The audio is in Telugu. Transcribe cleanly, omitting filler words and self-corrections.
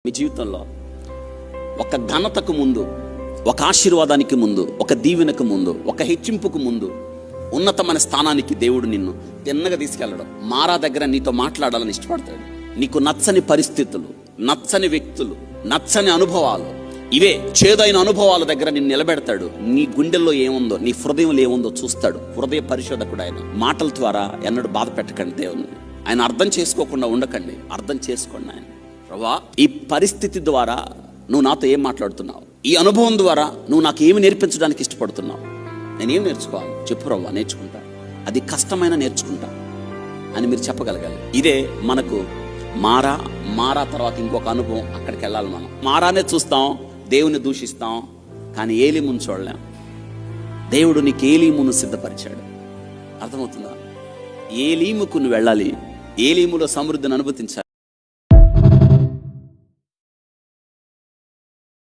మీ జీవితంలో ఒక ఘనతకు ముందు, ఒక ఆశీర్వాదానికి ముందు, ఒక దీవెనకు ముందు, ఒక హెచ్చింపుకు ముందు ఉన్నతమైన స్థానానికి దేవుడు నిన్ను తిన్నగా తీసుకెళ్ళడం. మారా దగ్గర నీతో మాట్లాడాలని ఇష్టపడతాడు. నీకు నచ్చని పరిస్థితులు, నచ్చని వ్యక్తులు, నచ్చని అనుభవాలు, ఇవే చేదైన అనుభవాల దగ్గర నిన్ను నిలబెడతాడు. నీ గుండెల్లో ఏముందో, నీ హృదయంలో ఏముందో చూస్తాడు. హృదయ పరిశోధకుడు ఆయన. మాటల ద్వారా ఎన్నడూ బాధ పెట్టకండి దేవుని. ఆయన అర్థం చేసుకోకుండా ఉండకండి, అర్థం చేసుకోండి. ఆయన ప్రభా, ఈ పరిస్థితి ద్వారా నువ్వు నాతో ఏం మాట్లాడుతున్నావు, ఈ అనుభవం ద్వారా నువ్వు నాకు ఏమి నేర్పించడానికి ఇష్టపడుతున్నావు, నేనేం నేర్చుకోవాలి చెప్పు ప్రభా, నేర్చుకుంటా, అది కష్టమైన నేర్చుకుంటా అని మీరు చెప్పగలగాలి. ఇదే మనకు మారా తర్వాత ఇంకొక అనుభవం. అక్కడికి వెళ్ళాలి. మనం మారానే చూస్తాం, దేవుని దూషిస్తాం, కానీ ఏలీమును చూడలేం. దేవుడు నీకు ఏలీమును సిద్ధపరిచాడు. అర్థమవుతుందా? ఏలీముకు నువ్వు వెళ్ళాలి, ఏలీములో సమృద్ధిని అనుభవించాలి.